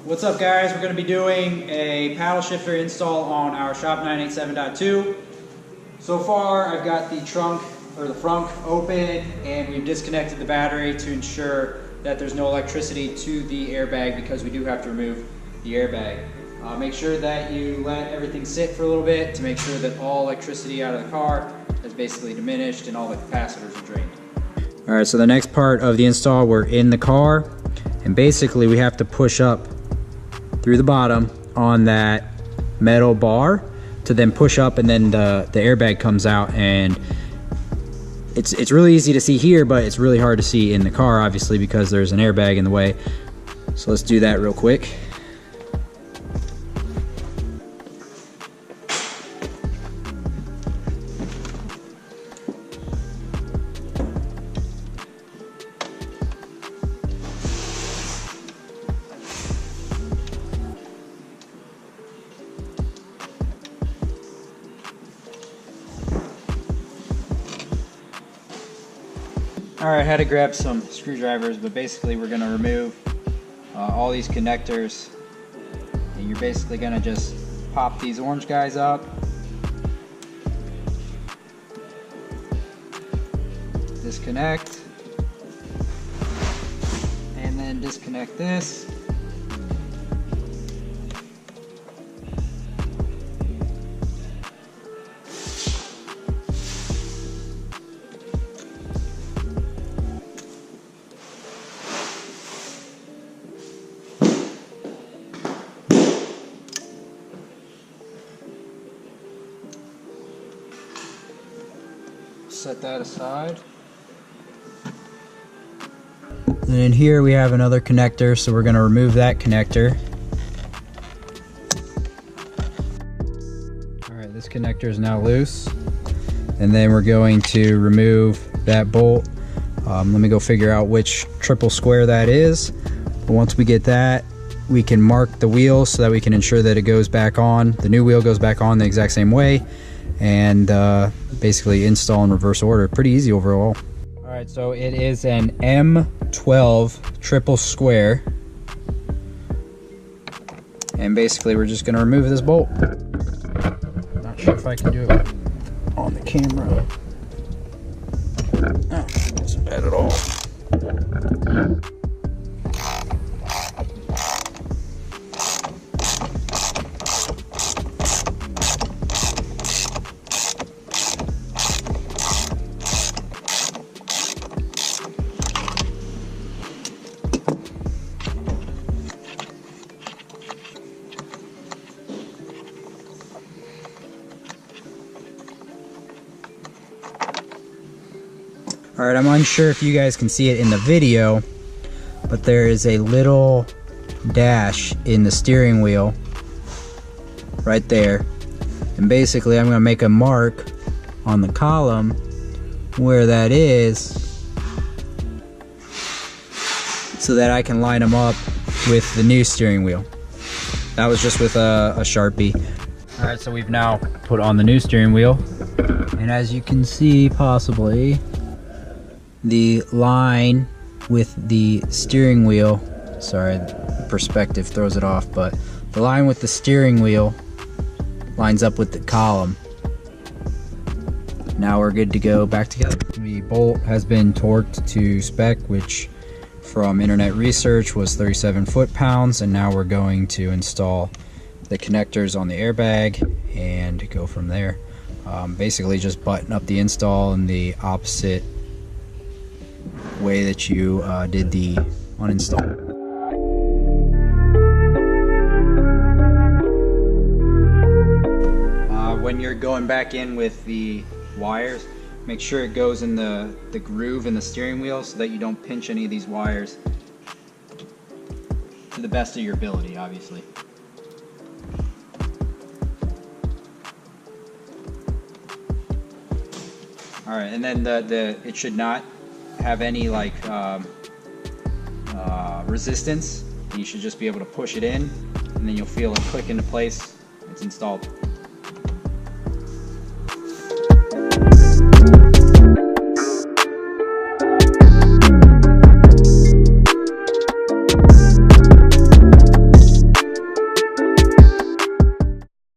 What's up guys, we're going to be doing a paddle shifter install on our Shop 987.2. So far I've got the trunk or the frunk open and we've disconnected the battery to ensure that there's no electricity to the airbag because we do have to remove the airbag. Make sure that you let everything sit for a little bit to make sure that all electricity out of the car has basically diminished and all the capacitors are drained. Alright, so the next part of the install, we're in the car and basically we have to push up through the bottom on that metal bar to then push up, and then the airbag comes out, and it's really easy to see here, but it's really hard to see in the car obviously because there's an airbag in the way. So let's do that real quick. Alright, I had to grab some screwdrivers, but basically we're going to remove all these connectors, and you're basically going to just pop these orange guys up, disconnect, and then disconnect this. Set that aside. And in here we have another connector, so we're going to remove that connector. Alright, this connector is now loose. And then we're going to remove that bolt. Let me go figure out which triple square that is. But once we get that, we can mark the wheel so that we can ensure that it goes back on. The new wheel goes back on the exact same way. And basically install in reverse order. Pretty easy overall. Alright, so it is an M12 triple square, and basically we're just going to remove this bolt. Not sure if I can do it on the camera. No, it's not bad at all. Alright, I'm unsure if you guys can see it in the video, but there is a little dash in the steering wheel right there. And basically I'm going to make a mark on the column where that is so that I can line them up with the new steering wheel. That was just with a Sharpie. Alright, so we've now put on the new steering wheel, and as you can see possibly, the line with the steering wheel, sorry, the perspective throws it off, but the line with the steering wheel lines up with the column. Now we're good to go back together. The bolt has been torqued to spec, which from internet research was 37 foot-pounds, and now we're going to install the connectors on the airbag and go from there. Basically just button up the install in the opposite way that you did the uninstall. When you're going back in with the wires, make sure it goes in the groove in the steering wheel so that you don't pinch any of these wires, to the best of your ability obviously. Alright, and then it should not have any like resistance. You should just be able to push it in, and then you'll feel it click into place. It's installed.